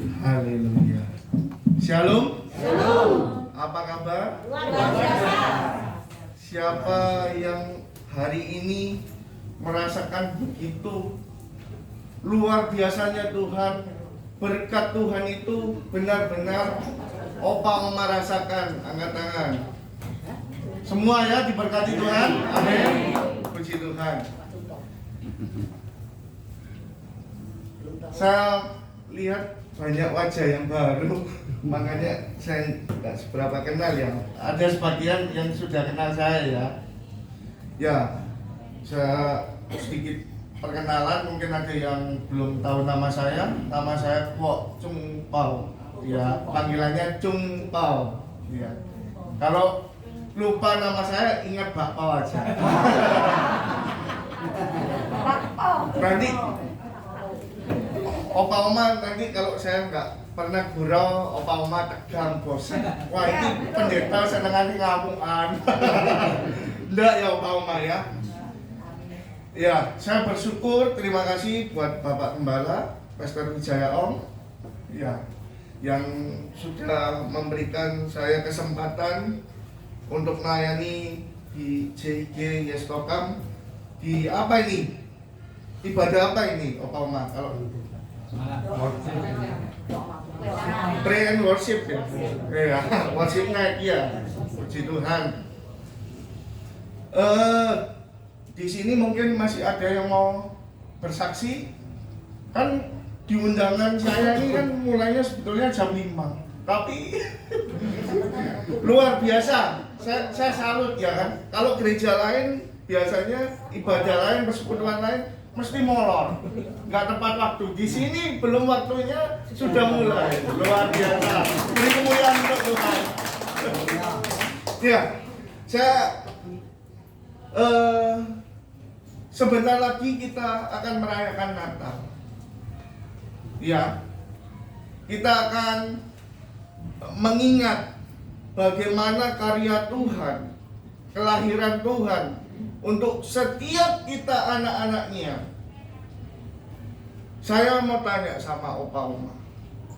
Haleluya. Shalom. Shalom. Apa kabar? Luar biasa. Siapa yang hari ini merasakan begitu luar biasanya Tuhan, berkat Tuhan itu benar-benar Opa Oma rasakan, angkat tangan. Semua ya diberkati Tuhan. Amin. Puji Tuhan. Saya lihat banyak wajah yang baru, makanya saya nggak seberapa kenal ya. Ada sebagian yang sudah kenal saya ya. Ya, saya sedikit perkenalan, mungkin ada yang belum tahu nama saya. Nama saya Kwok Chung Pao. Ya, panggilannya Chung Pao. Ya. Kalau lupa nama saya, ingat Bakpao aja. Nanti Opa Oma nanti kalau saya nggak pernah gurau, Opa Oma tegang bosan. Wah ini pendeta senengan ngamungan. Enggak ya Opa Oma ya. Ya, saya bersyukur, terima kasih buat Bapak Gembala, Pastor Wijaya Om, ya, yang sudah memberikan saya kesempatan untuk melayani di JG Yestokam. Di apa ini? Ibadah apa ini, Opa Oma? Kalau pray and worship ya, ya, worship night ya, puji Tuhan. Di sini mungkin masih ada yang mau bersaksi. Kan di undangan saya ini kan mulainya sebetulnya jam 5, tapi luar biasa. Saya salut ya kan. Kalau gereja lain biasanya ibadah lain, persekutuan lain mesti molor, nggak tepat waktu. Di sini belum waktunya sudah mulai, luar biasa. Beri kemuliaan untuk Tuhan. Ya, saya sebentar lagi kita akan merayakan Natal. Ya, kita akan mengingat bagaimana karya Tuhan, kelahiran Tuhan untuk setiap kita anak-anaknya. Saya mau tanya sama Opa Oma.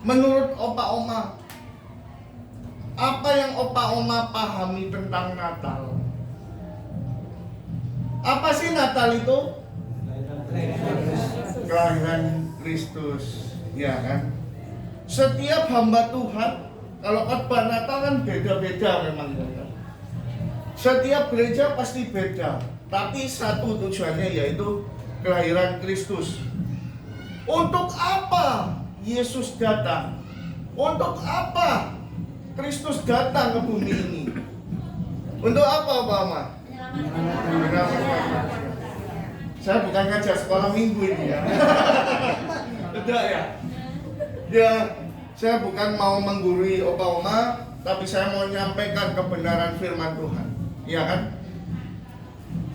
Menurut Opa Oma, apa yang Opa Oma pahami tentang Natal? Apa sih Natal itu? Kelahiran Kristus, ya kan? Setiap hamba Tuhan, kalau khotbah Natal kan beda-beda memang ya. Setiap gereja pasti beda, tapi satu tujuannya yaitu kelahiran Kristus. Untuk apa Yesus datang? Untuk apa Kristus datang ke bumi ini? Untuk apa, Pak Ama? Saya bukan ngajar sekolah minggu ini ya. Tidak ya. Ya, saya bukan mau menggurui Opa Oma, tapi saya mau menyampaikan kebenaran firman Tuhan. Ya kan?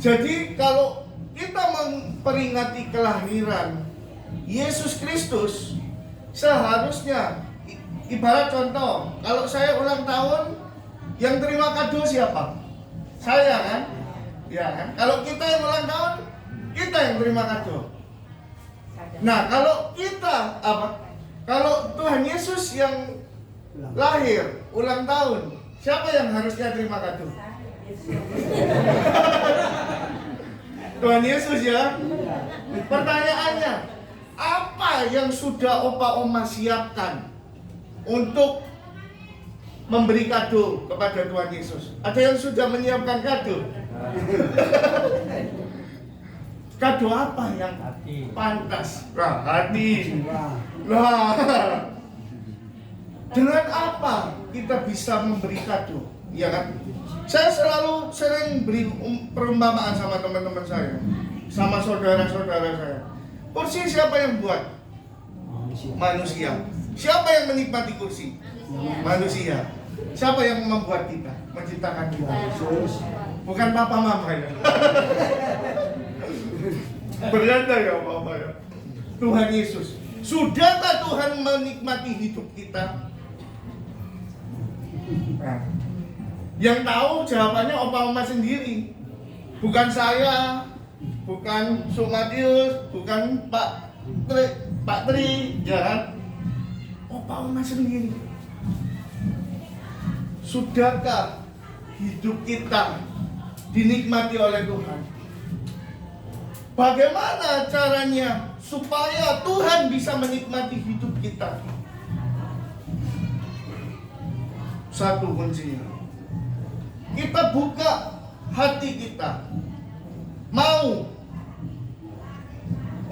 Jadi kalau kita memperingati kelahiran Yesus Kristus, seharusnya ibarat contoh, kalau saya ulang tahun, yang terima kado siapa? Saya kan? Ya kan? Kalau kita yang ulang tahun, kita yang terima kado. Nah, kalau kita apa? Kalau Tuhan Yesus yang lahir ulang tahun, siapa yang harusnya terima kado? Tuhan Yesus ya. Pertanyaannya, apa yang sudah Opa Oma siapkan untuk memberi kado kepada Tuhan Yesus? Ada yang sudah menyiapkan kado? Kado apa yang pantas? Hati. Lah, dengan apa kita bisa memberi kado? Ya kan? Saya selalu sering beri perumpamaan sama teman-teman saya, sama saudara-saudara saya. Kursi siapa yang buat? Manusia. Siapa yang menikmati kursi? Manusia. Siapa yang membuat kita? Menciptakan kita? Bukan papa mama ya. Bercanda ya papa ya. Tuhan Yesus. Sudahkah Tuhan menikmati hidup kita? Nah, yang tahu jawabannya Opa Oma sendiri, bukan saya, bukan Sumatius, bukan Pak Tri, ya kan? Opa Oma sendiri. Sudahkah hidup kita dinikmati oleh Tuhan? Bagaimana caranya supaya Tuhan bisa menikmati hidup kita? Satu kuncinya, kita buka hati kita, mau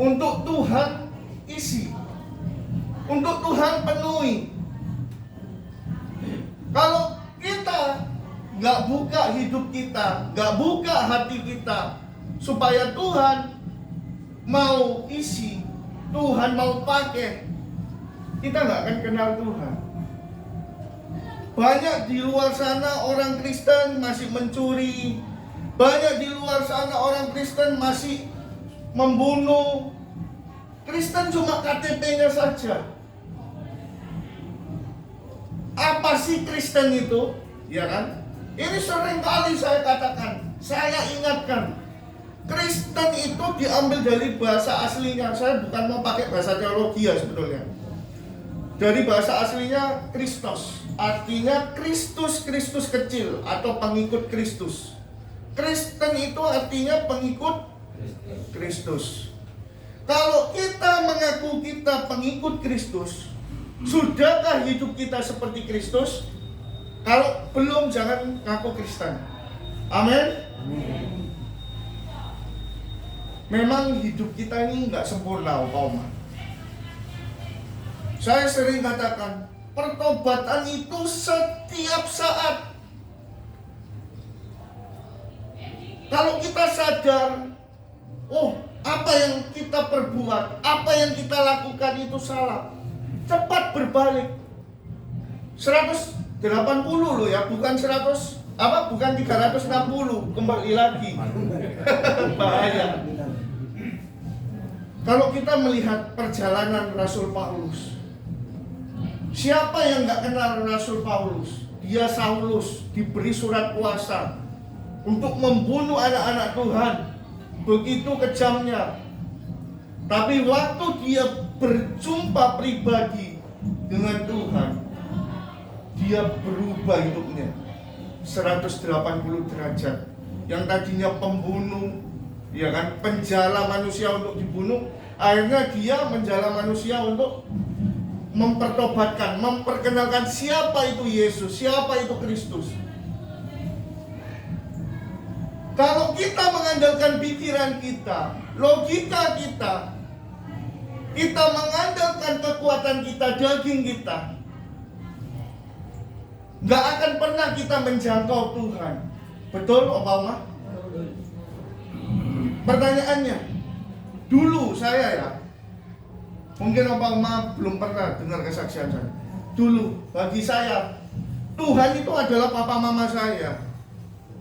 untuk Tuhan isi, untuk Tuhan penuhi. Kalau kita nggak buka hidup kita, nggak buka hati kita supaya Tuhan mau isi, Tuhan mau pakai, kita nggak akan kenal Tuhan. Banyak di luar sana orang Kristen masih mencuri, banyak di luar sana orang Kristen masih membunuh. Kristen cuma KTP-nya saja. Apa sih Kristen itu? Ya kan? Ini sering kali saya katakan, saya ingatkan. Kristen itu diambil dari bahasa aslinya. Saya bukan mau pakai bahasa teologi ya sebetulnya. Dari bahasa aslinya Kristos, artinya Kristus, Kristus kecil atau pengikut Kristus. Kristen itu artinya pengikut Kristus. Kalau kita mengaku kita pengikut Kristus, sudahkah hidup kita seperti Kristus? Kalau belum, jangan ngaku Kristen. Amin. Memang hidup kita ini nggak sempurna, Oma. Saya sering katakan, pertobatan itu setiap saat. Kalau kita sadar, oh, apa yang kita perbuat, apa yang kita lakukan itu salah, cepat berbalik. 180 loh ya, bukan 360, kembali lagi. Bahaya. Kalau kita melihat perjalanan Rasul Paulus, siapa yang nggak kenal Rasul Paulus? Dia Saulus, diberi surat kuasa untuk membunuh anak-anak Tuhan. Begitu kejamnya. Tapi waktu dia berjumpa pribadi dengan Tuhan, dia berubah hidupnya 180 derajat. Yang tadinya pembunuh, ya kan, penjala manusia untuk dibunuh, akhirnya dia menjala manusia untuk mempertobatkan, memperkenalkan siapa itu Yesus, siapa itu Kristus. Kalau kita mengandalkan pikiran kita, logika kita mengandalkan kekuatan kita, daging kita, nggak akan pernah kita menjangkau Tuhan. Betul, Opa Oma? Pertanyaannya, dulu saya ya, mungkin Opa Oma belum pernah dengar kesaksian saya. Dulu, bagi saya, Tuhan itu adalah papa mama saya.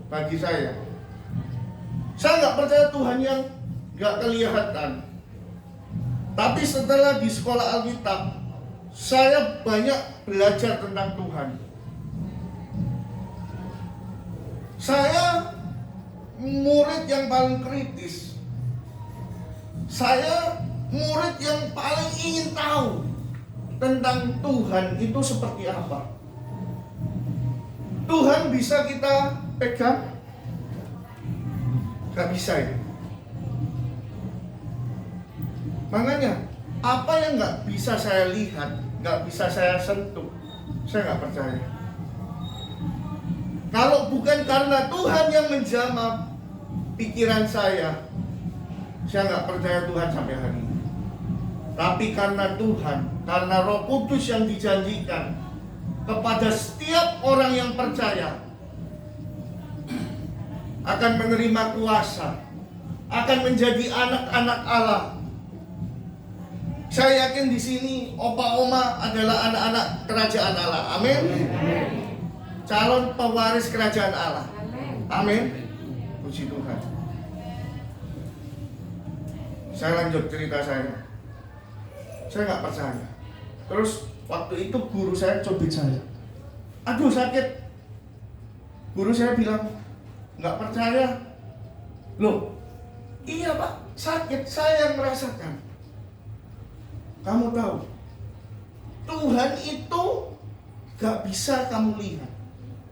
Bagi saya nggak percaya Tuhan yang nggak kelihatan. Tapi setelah di sekolah Alkitab, saya banyak belajar tentang Tuhan. Saya murid yang paling kritis. Saya murid yang paling ingin tahu tentang Tuhan itu seperti apa. Tuhan bisa kita pegang? Gak bisa ya. Makanya apa yang gak bisa saya lihat, gak bisa saya sentuh, saya gak percaya. Kalau bukan karena Tuhan yang menjamah pikiran saya gak percaya Tuhan sampai hari ini. Tapi karena Tuhan, karena Roh Kudus yang dijanjikan kepada setiap orang yang percaya, akan menerima kuasa, akan menjadi anak-anak Allah. Saya yakin di sini Opa Oma adalah anak-anak kerajaan Allah. Amin. Calon pewaris kerajaan Allah. Amin. Puji Tuhan. Saya lanjut cerita saya. Saya nggak percaya. Terus waktu itu guru saya cubit saya. Aduh sakit. Guru saya bilang, nggak percaya. Loh, iya Pak, sakit, saya yang merasakan. Kamu tahu, Tuhan itu gak bisa kamu lihat,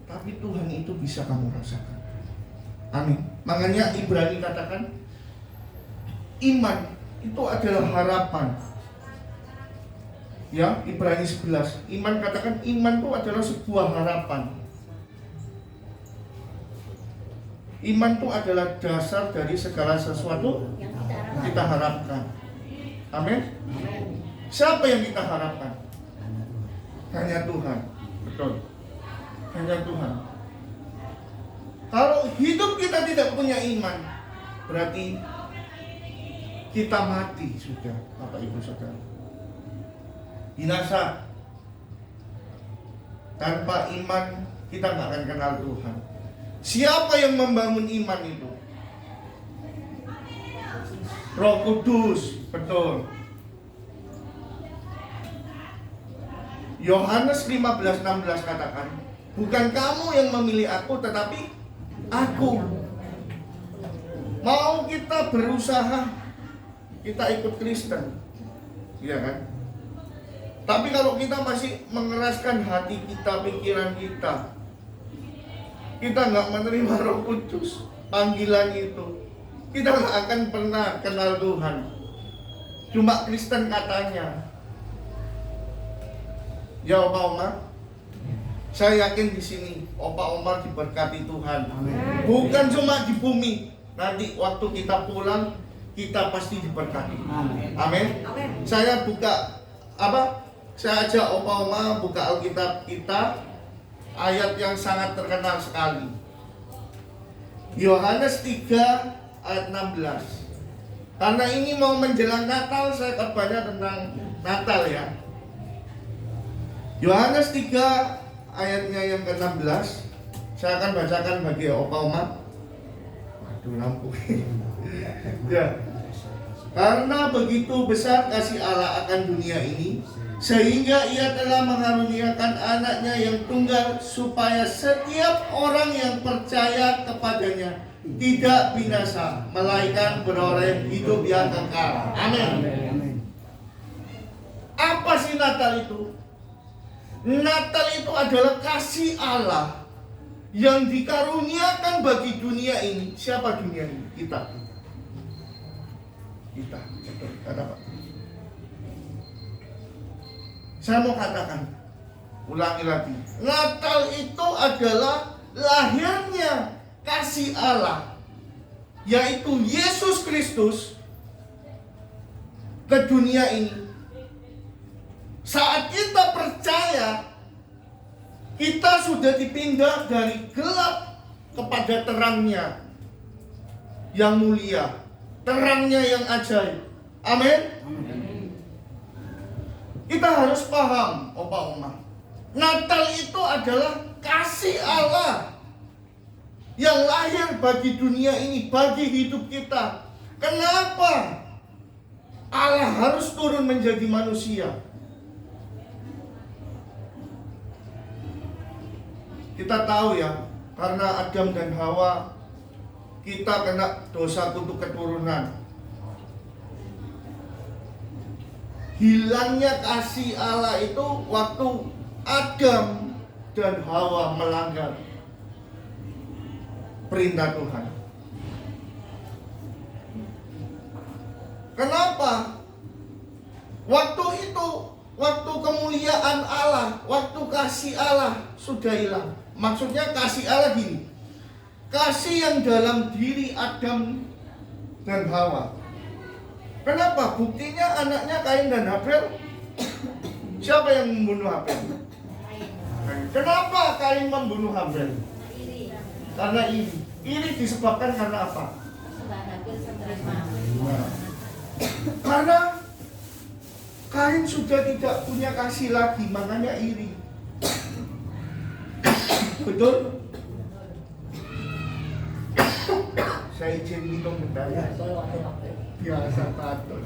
tapi Tuhan itu bisa kamu rasakan. Amin. Makanya Ibrani katakan, iman itu adalah harapan. Ya, Ibrani 11. Iman katakan, iman itu adalah sebuah harapan. Iman itu adalah dasar dari segala sesuatu yang kita harapkan. Amin. Siapa yang kita harapkan? Hanya Tuhan. Betul. Hanya Tuhan. Kalau hidup kita tidak punya iman, berarti kita mati sudah, Bapak Ibu Saudara. Binasa. Tanpa iman kita nggak akan kenal Tuhan. Siapa yang membangun iman itu? Roh Kudus, betul. Yohanes 15:16 katakan, bukan kamu yang memilih aku, tetapi aku. Mau kita berusaha, kita ikut Kristen, iya kan? Tapi kalau kita masih mengeraskan hati kita, pikiran kita nggak menerima Roh Kudus, panggilan itu, kita nggak akan pernah kenal Tuhan. Cuma Kristen katanya. Ya Opa Omar, saya yakin di sini Opa Omar diberkati Tuhan. Amin. Bukan cuma di bumi, nanti waktu kita pulang kita pasti diberkati. Amin. Amin. Saya buka Saya ajak Opa Omar buka Alkitab kita, ayat yang sangat terkenal sekali. Yohanes 3 ayat 16. Karena ini mau menjelang Natal, saya kabarnya tentang Natal ya. Yohanes 3 ayatnya yang ke-16. Saya akan bacakan bagi Opa Omar. Waduh, lampu. Ya. Karena begitu besar kasih Allah akan dunia ini, sehingga ia telah mengaruniakan anaknya yang tunggal, supaya setiap orang yang percaya kepadanya tidak binasa, melainkan beroleh hidup yang kekal. Amin. Apa sih Natal itu? Natal itu adalah kasih Allah yang dikaruniakan bagi dunia ini. Siapa dunia ini? Kita. Betul, kata Pak. Saya mau katakan, ulangi lagi. Natal itu adalah lahirnya kasih Allah, yaitu Yesus Kristus ke dunia ini. Saat kita percaya, kita sudah dipindah dari gelap kepada terangnya yang mulia, terangnya yang ajaib. Amin. Kita harus paham, Opa Oma, Natal itu adalah kasih Allah yang lahir bagi dunia ini, bagi hidup kita. Kenapa Allah harus turun menjadi manusia? Kita tahu ya, karena Adam dan Hawa, kita kena dosa kutuk keturunan. Hilangnya kasih Allah itu waktu Adam dan Hawa melanggar perintah Tuhan. Kenapa? Waktu itu, waktu kemuliaan Allah, waktu kasih Allah sudah hilang. Maksudnya kasih Allah gini, kasih yang dalam diri Adam dan Hawa. Kenapa? Buktinya anaknya Kain dan Habel. Siapa yang membunuh Habel? Kenapa Kain membunuh Habel? Karena iri. Iri disebabkan karena apa? Karena Kain sudah tidak punya kasih lagi, makanya iri. Betul? Saya izin minum bentar ya. Biasa tato.